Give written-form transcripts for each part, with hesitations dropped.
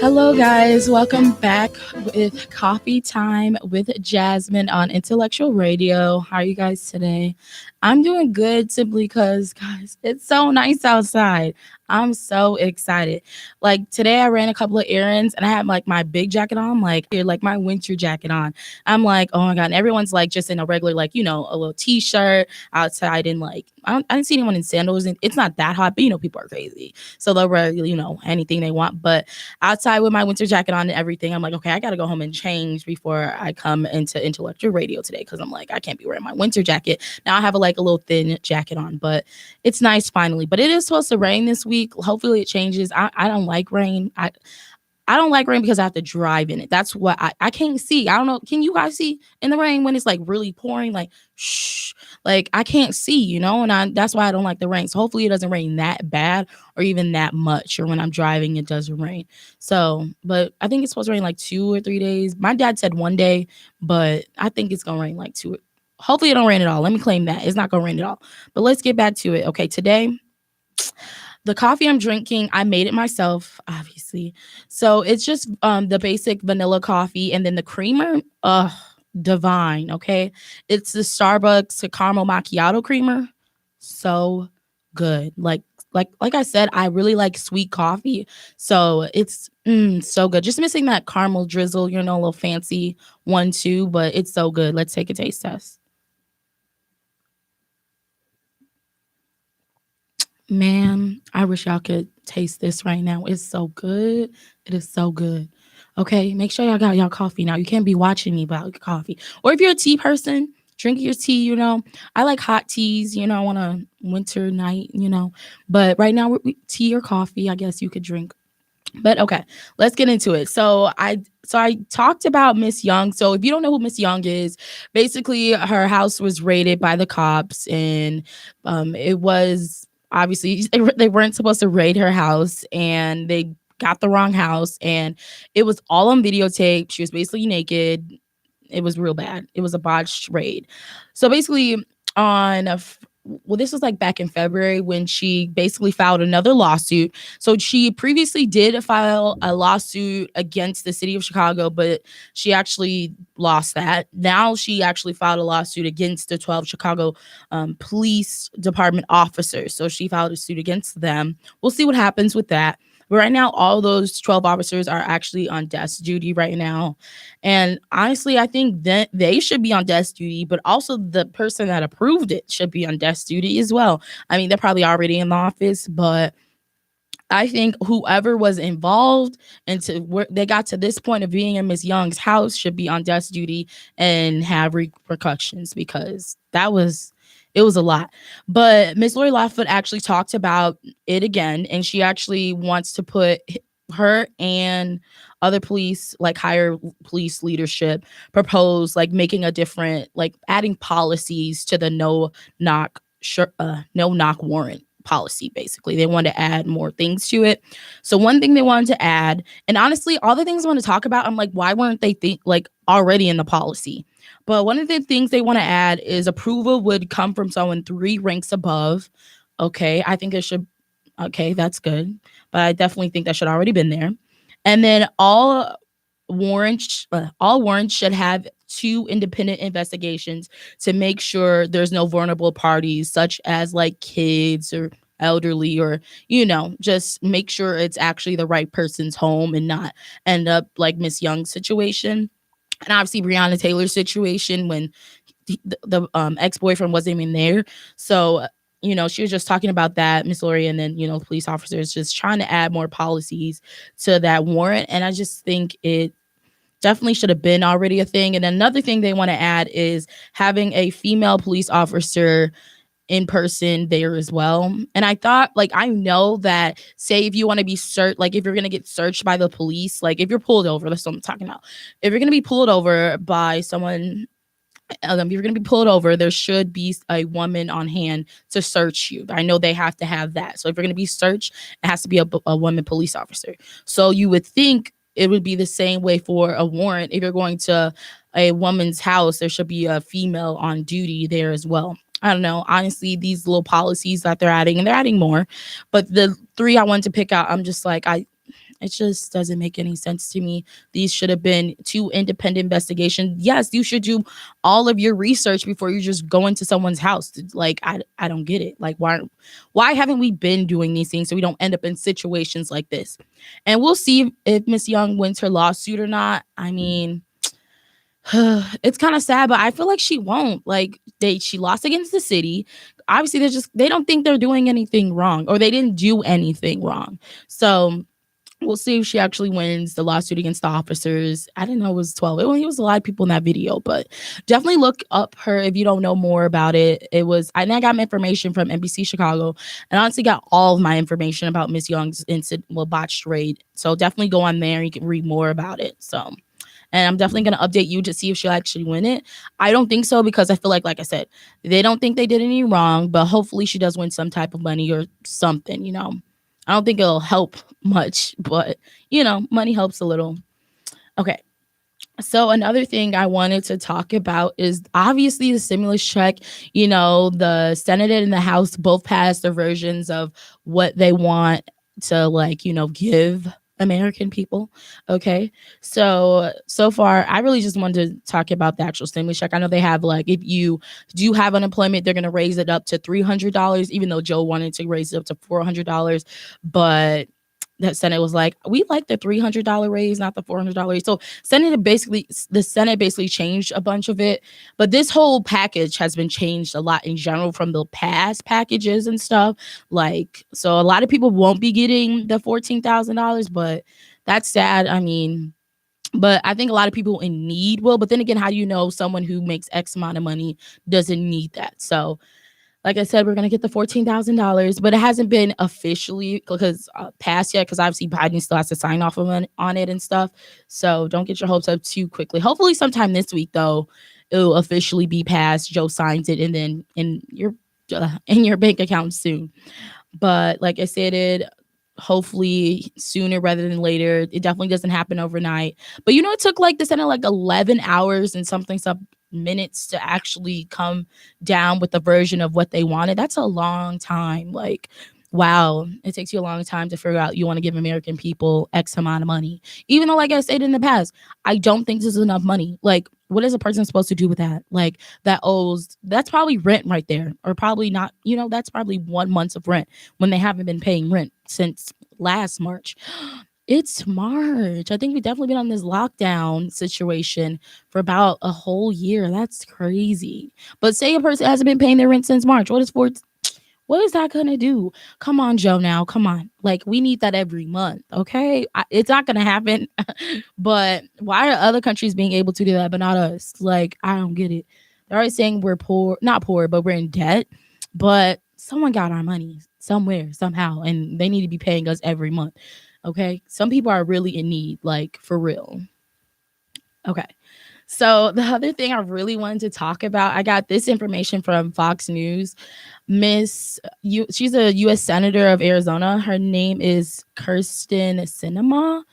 Hello, guys. Welcome back with Coffee Time with Jasmine on Intellectual Radio. How are you guys today? I'm doing good simply because, guys, it's so nice outside. I'm so excited. Like today, I ran a couple of errands and I had like my big jacket on, like my winter jacket on. I'm like, oh my God. And everyone's like just in a regular, like, a little t shirt outside. And like, I didn't see anyone in sandals. And it's not that hot, but people are crazy. So they'll wear, anything they want. But outside with my winter jacket on and everything, I'm like, okay, I got to go home and change before I come into Intellectual Radio today because I'm like, I can't be wearing my winter jacket. Now I have a little thin jacket on, but it's nice finally. But it is supposed to rain this week. Hopefully it changes. I don't like rain. I don't like rain because I have to drive in it. That's what I can't see. I don't know. Can you guys see in the rain when it's like really pouring? Like, shh. Like I can't see, and that's why I don't like the rain. So hopefully it doesn't rain that bad or even that much. Or when I'm driving, it doesn't rain. So, but I think it's supposed to rain like 2 or 3 days. My dad said one day, but I think it's gonna rain like two. Hopefully it don't rain at all. Let me claim that. It's not gonna rain at all. But let's get back to it. Okay, today the coffee I'm drinking, I made it myself, obviously. So it's just the basic vanilla coffee and then the creamer, divine, okay? It's the Starbucks caramel macchiato creamer. So good. Like I said, I really like sweet coffee. So it's so good. Just missing that caramel drizzle, a little fancy one too, but it's so good. Let's take a taste test. Man, I wish y'all could taste this right now. It's so good. It is so good. Okay, make sure y'all got y'all coffee now. You can't be watching me without your coffee. Or if you're a tea person, drink your tea. I like hot teas, on a winter night. But right now, tea or coffee, I guess you could drink. But okay, let's get into it. So I talked about Miss Young. So if you don't know who Miss Young is, basically her house was raided by the cops, and it was obviously they weren't supposed to raid her house, and they got the wrong house, and it was all on videotape. She was basically naked. It was real bad. It was a botched raid. So basically, on well, this was like back in February when she basically filed another lawsuit. So she previously did file a lawsuit against the city of Chicago, but she actually lost that. Now she actually filed a lawsuit against the 12 Chicago police department officers. So she filed a suit against them. We'll see what happens with that. But right now, all those 12 officers are actually on desk duty right now. And honestly, I think that they should be on desk duty, but also the person that approved it should be on desk duty as well. I mean, they're probably already in the office, but I think whoever was involved and to where they got to this point of being in Miss Young's house should be on desk duty and have repercussions because it was a lot. But Miss Lori Lightfoot actually talked about it again, and she actually wants to put her and other police, like higher police leadership, propose like making a different, like adding policies to the no knock warrant policy. Basically they want to add more things to it. So one thing they wanted to add, and honestly all the things I want to talk about, I'm like, why weren't they like already in the policy? But one of the things they want to add is approval would come from someone 3 ranks above. Okay, I think it should. Okay, that's good, but I definitely think that should already been there. And then all warrants should have 2 independent investigations to make sure there's no vulnerable parties, such as like kids or elderly, or just make sure it's actually the right person's home and not end up like Miss Young's situation. And obviously Breonna Taylor's situation when the ex-boyfriend wasn't even there. So she was just talking about that, Miss Lori, and then police officers just trying to add more policies to that warrant. And I just think it definitely should have been already a thing. And another thing they want to add is having a female police officer in person there as well. And I thought, like, I know that, say if you want to be searched, like if you're going to get searched by the police, like if you're pulled over, that's what I'm talking about. If you're going to be pulled over by someone, you're going to be pulled over, there should be a woman on hand to search you. I know they have to have that. So if you're going to be searched, it has to be a woman police officer. So you would think it would be the same way for a warrant. If you're going to a woman's house, there should be a female on duty there as well. I don't know. Honestly, these little policies that they're adding, and they're adding more, but the 3 I wanted to pick out, I'm just like, It just doesn't make any sense to me. These should have been two independent investigations. Yes, you should do all of your research before you just go into someone's house. Like I don't get it. Like why haven't we been doing these things so we don't end up in situations like this? And we'll see if Miss Young wins her lawsuit or not. I mean, it's kind of sad, but I feel like she won't. Like she lost against the city. Obviously, they don't think they're doing anything wrong, or they didn't do anything wrong. So we'll see if she actually wins the lawsuit against the officers. I didn't know it was 12. It was a lot of people in that video, but definitely look up her if you don't know more about it. I got my information from NBC Chicago, and I honestly got all of my information about Miss Young's incident, botched raid. So definitely go on there and you can read more about it. So, and I'm definitely going to update you to see if she'll actually win it. I don't think so because I feel like I said, they don't think they did any wrong, but hopefully she does win some type of money or something, I don't think it'll help much, but money helps a little. Okay. So another thing I wanted to talk about is obviously the stimulus check. The Senate and the House both passed their versions of what they want to give American people. Okay. So far, I really just wanted to talk about the actual stimulus check. I know they have if you do have unemployment, they're going to raise it up to $300, even though Joe wanted to raise it up to $400. But that Senate was like, we like the $300 raise, not the $400. So the Senate basically changed a bunch of it. But this whole package has been changed a lot in general from the past packages and stuff. So a lot of people won't be getting the $14,000, but that's sad. I mean, but I think a lot of people in need will. But then again, how do you know someone who makes X amount of money doesn't need that? So like I said, we're going to get the $14,000, but it hasn't been officially passed yet because obviously Biden still has to sign off on it and stuff. So don't get your hopes up too quickly. Hopefully sometime this week, though, it'll officially be passed. Joe signs it and then in your bank account soon. But like I said, hopefully sooner rather than later. It definitely doesn't happen overnight. But it took the Senate 11 hours and some minutes to actually come down with the version of what they wanted. That's a long time. Wow, it takes you a long time to figure out you want to give American people X amount of money. Even though, like I said in the past, I don't think this is enough money. What is a person supposed to do with that? That's probably rent right there. Or probably not, that's probably 1 month of rent when they haven't been paying rent since last March. It's March. I think we've definitely been on this lockdown situation for about a whole year. That's crazy. But say a person hasn't been paying their rent since March. What is that gonna do? Come on, Joe. Now, come on. We need that every month. Okay, it's not gonna happen. But why are other countries being able to do that, but not us? I don't get it. They're always saying we're poor, not poor, but we're in debt. But someone got our money somewhere, somehow, and they need to be paying us every month. Okay, some people are really in need, for real. Okay. So the other thing I really wanted to talk about, I got this information from Fox News. She's a U.S. Senator of Arizona. Her name is Kirsten Sinema.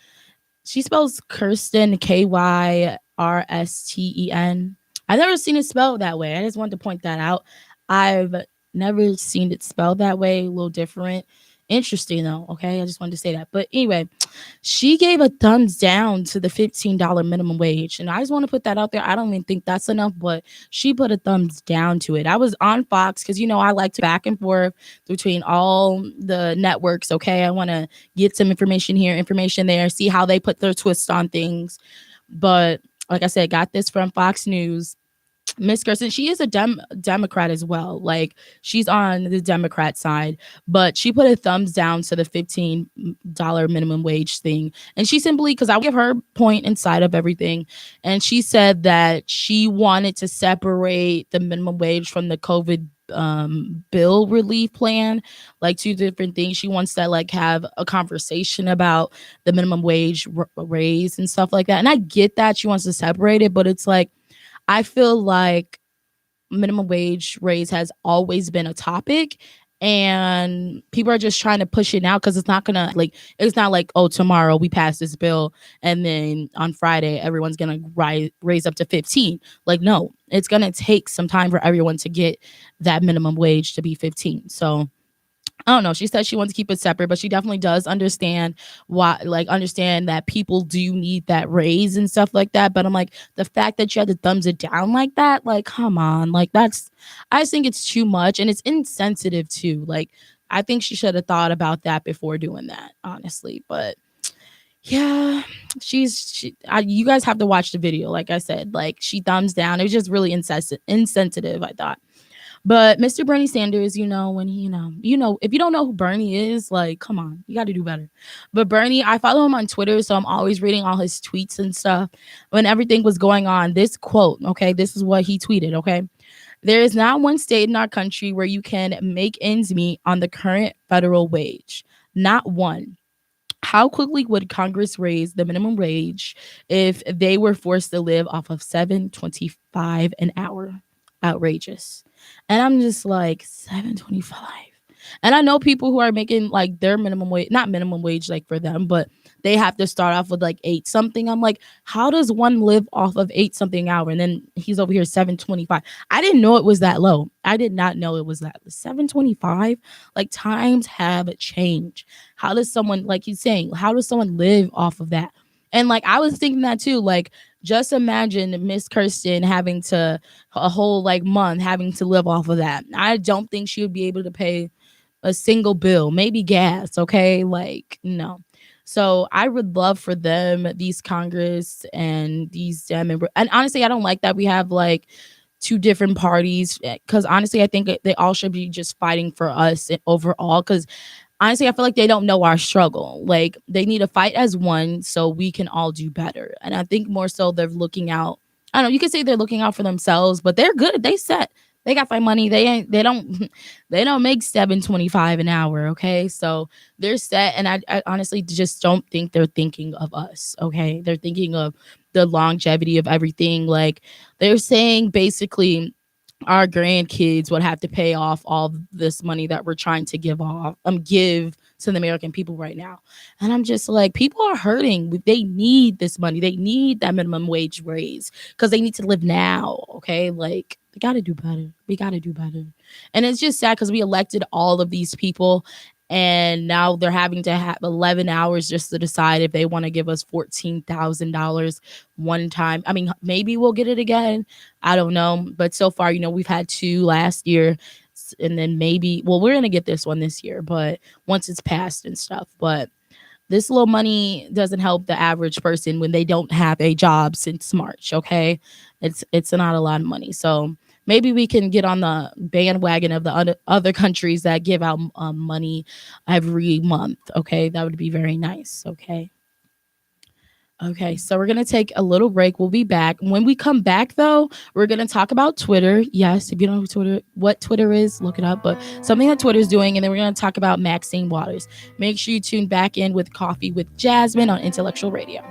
She spells Kirsten Kyrsten. I've never seen it spelled that way. I just wanted to point that out. I've never seen it spelled that way. A little different. Interesting though. Okay, I just wanted to say that. But anyway, she gave a thumbs down to the $15 minimum wage, and I just want to put that out there. I don't even think that's enough, but she put a thumbs down to it. I was on Fox because I like to back and forth between all the networks. Okay, I want to get some information here, information there, see how they put their twist on things. But like I said, got this from Fox News. Miss Kirsten, she is a Democrat as well. She's on the Democrat side, but she put a thumbs down to the $15 minimum wage thing. And she simply, because I give her point inside of everything, and she said that she wanted to separate the minimum wage from the COVID bill relief plan, two different things. She wants to have a conversation about the minimum wage raise and stuff like that. And I get that she wants to separate it, but it's I feel like minimum wage raise has always been a topic, and people are just trying to push it now because it's not gonna it's not oh, tomorrow we pass this bill and then on Friday everyone's gonna raise up to 15. No, it's gonna take some time for everyone to get that minimum wage to be 15. So I don't know. She said she wants to keep it separate, but she definitely does understand why, like, understand that people do need that raise and stuff like that. But I'm like, the fact that you had to thumbs it down like that, like, come on, like, I just think it's too much and it's insensitive too. Like, I think she should have thought about that before doing that, honestly. But yeah, you guys have to watch the video. Like I said, like, she thumbs down. It was just really insensitive, I thought. But Mr. Bernie Sanders, when he, if you don't know who Bernie is, like, come on, you got to do better. But Bernie, I follow him on Twitter, so I'm always reading all his tweets and stuff. When everything was going on, this quote, okay, this is what he tweeted, okay? There is not one state in our country where you can make ends meet on the current federal wage. Not one. How quickly would Congress raise the minimum wage if they were forced to live off of 7.25 an hour? Outrageous. And I'm just like, 7.25. And I know people who are making like their minimum wage, not minimum wage like for them, but they have to start off with like 8 something. I'm like, how does one live off of 8 something hour? And then he's over here 7.25. I didn't know it was that low. I did not know it was that 7.25. Like, times have changed. How does someone, like he's saying, how does someone live off of that? And like, I was thinking that too. Like, just imagine Miss Kirsten having to a whole like month having to live off of that. I don't think she would be able to pay a single bill, maybe gas. Okay. Like, no. So I would love for them, these Congress and these and honestly, I don't like that we have like two different parties, because honestly, I think they all should be just fighting for us overall. Because honestly, I feel like they don't know our struggle. Like, they need to fight as one so we can all do better. And I think more so they're looking out. I don't know. You could say they're looking out for themselves, but they're good. They set. They got their money. They ain't. They don't. They don't make 7.25 an hour. Okay, so they're set. And I honestly just don't think they're thinking of us. Okay, they're thinking of the longevity of everything. Like, they're saying basically our grandkids would have to pay off all this money that we're trying to give to the American people right now. And I'm just like, people are hurting. They need this money. They need that minimum wage raise because they need to live now. Okay. Like, we got to do better. We got to do better. And it's just sad because we elected all of these people, and now they're having to have 11 hours just to decide if they want to give us $14,000 one time. I mean, maybe we'll get it again. I don't know. But so far, we've had 2 last year. And then maybe, well, we're going to get this one this year, but once it's passed and stuff. But this little money doesn't help the average person when they don't have a job since March. Okay. It's not a lot of money. So maybe we can get on the bandwagon of the other countries that give out money every month. Okay. That would be very nice. Okay. Okay, so we're gonna take a little break. We'll be back. When we come back, though, we're gonna talk about Twitter. Yes, if you don't know what Twitter is, look it up. But something that Twitter's doing, and then we're gonna talk about Maxine Waters. Make sure you tune back in with Coffee with Jasmine on Intellectual Radio.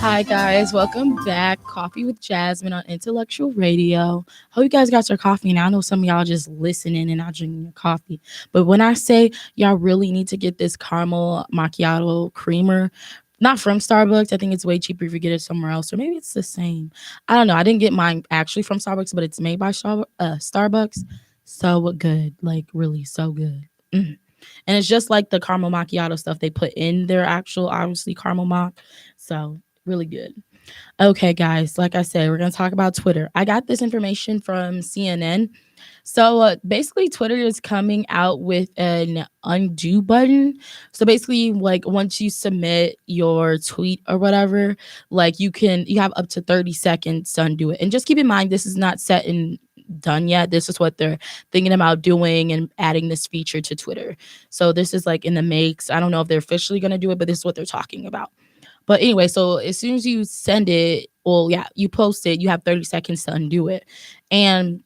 Hi guys, welcome back. Coffee with Jasmine on Intellectual Radio. Hope you guys got your coffee now. I know some of y'all just listening and not drinking your coffee. But when I say y'all really need to get this caramel macchiato creamer, not from Starbucks. I think it's way cheaper if you get it somewhere else, or maybe it's the same. I don't know. I didn't get mine actually from Starbucks, but it's made by Starbucks. So good, like really so good. Mm. And it's just like the caramel macchiato stuff they put in their actual, obviously caramel mac. So really good. Okay, guys, like I said, we're going to talk about Twitter. I got this information from CNN. So basically, Twitter is coming out with an undo button. So basically, like once you submit your tweet or whatever, like you have up to 30 seconds to undo it. And just keep in mind, this is not set and done yet. This is what they're thinking about doing and adding this feature to Twitter. So this is like in the makes. I don't know if they're officially going to do it, but this is what they're talking about. But anyway, so as soon as you send it, well, yeah, you post it, you have 30 seconds to undo it. And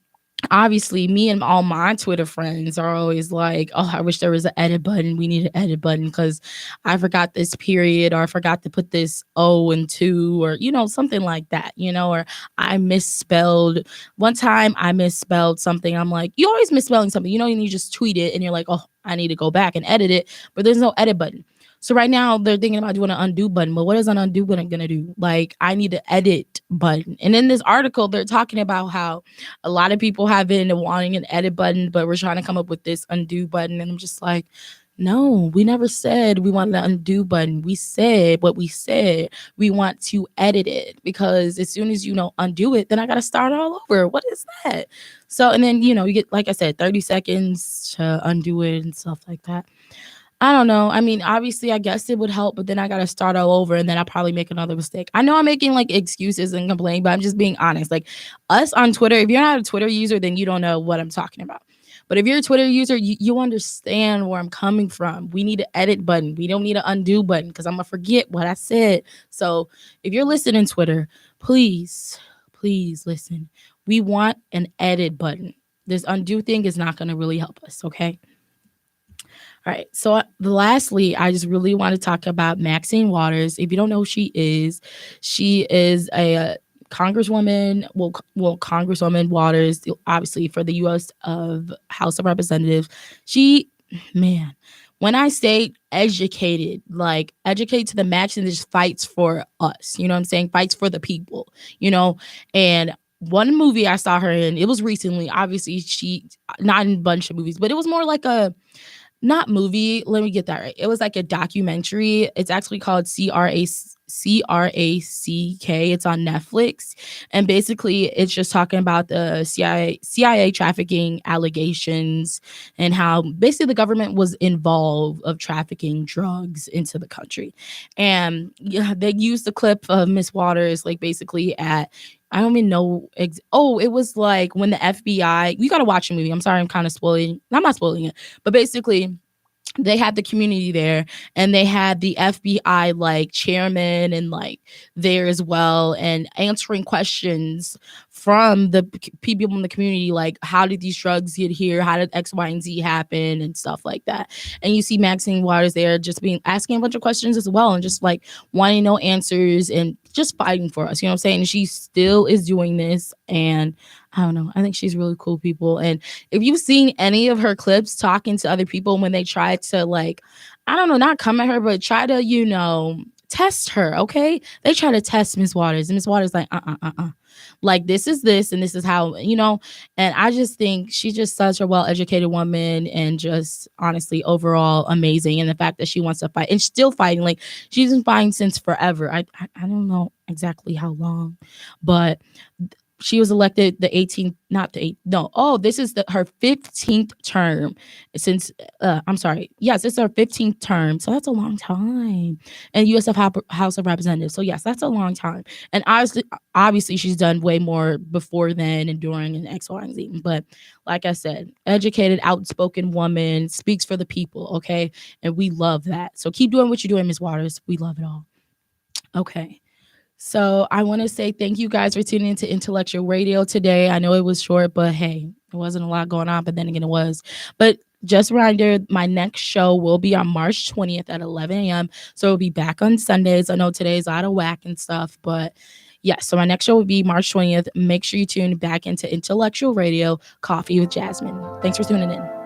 obviously, me and all my Twitter friends are always like, oh, I wish there was an edit button. We need an edit button because I forgot this period, or I forgot to put this O and two, or, something like that, or I misspelled. One time I misspelled something. I'm like, you always misspelling something, and you just tweet it and you're like, oh, I need to go back and edit it. But there's no edit button. So right now they're thinking about doing an undo button, but what is an undo button gonna do? Like, I need an edit button. And in this article, they're talking about how a lot of people have been wanting an edit button, but we're trying to come up with this undo button. And I'm just like, no, we never said we wanted an undo button. We said what we said. We want to edit it, because as soon as undo it, then I gotta start all over. What is that? So, and then you get, like I said, 30 seconds to undo it and stuff like that. I don't know. I mean, obviously, I guess it would help, but then I got to start all over, and then I'll probably make another mistake. I know I'm making like excuses and complaining, but I'm just being honest. Like, us on Twitter, if you're not a Twitter user, then you don't know what I'm talking about. But if you're a Twitter user, you understand where I'm coming from. We need an edit button. We don't need an undo button, because I'm going to forget what I said. So if you're listening, Twitter, please, please listen. We want an edit button. This undo thing is not going to really help us, okay? All right. So lastly, I just really want to talk about Maxine Waters. If you don't know who she is a congresswoman. Congresswoman Waters, obviously for the U.S. of House of Representatives. She, man, when I say educated, like educated to the max, and just fights for us. You know what I'm saying? Fights for the people. And one movie I saw her in, it was recently. Obviously, she not in a bunch of movies, but it was more like a not movie. Let me get that right. It was like a documentary. It's actually called CRACK. It's on Netflix. And basically it's just talking about the CIA trafficking allegations, and how basically the government was involved of trafficking drugs into the country. And yeah, they used the clip of Miss Waters, like basically at, I don't even know. It was like when the FBI, you got to watch a movie. I'm sorry, I'm kind of spoiling. I'm not spoiling it, but basically they had the community there, and they had the FBI like chairman and like there as well, and answering questions from the people in the community, like how did these drugs get here, how did X, Y, and Z happen, and stuff like that. And you see Maxine Waters there just being asking a bunch of questions as well, and just like wanting no answers and just fighting for us, you know what I'm saying? And she still is doing this, and I don't know, I think she's really cool, people. And if you've seen any of her clips talking to other people when they try to, like, I don't know, not come at her, but try to, test her, okay? They try to test Miss Waters, and Miss Waters like, like, this is this, and this is how, and I just think she's just such a well-educated woman, and just honestly overall amazing. And the fact that she wants to fight and still fighting, like, she's been fighting since forever. I don't know exactly how long, but she was elected the 18th, not the 8th, no, oh, this is her 15th term since, I'm sorry, yes, it's her 15th term, so that's a long time. And House of Representatives, so yes, that's a long time. And obviously she's done way more before then and during and X, Y, and Z. But like I said, educated, outspoken woman, speaks for the people, okay? And we love that. So keep doing what you're doing, Ms. Waters. We love it all. Okay. So I want to say thank you guys for tuning into Intellectual Radio today. I know it was short, but hey, it wasn't a lot going on, but then again it was. But just a reminder, my next show will be on March 20th at 11 a.m. So it'll be back on Sundays. I know today's out of whack and stuff, but yeah, so my next show will be March 20th. Make sure you tune back into Intellectual Radio, Coffee with Jasmine. Thanks for tuning in.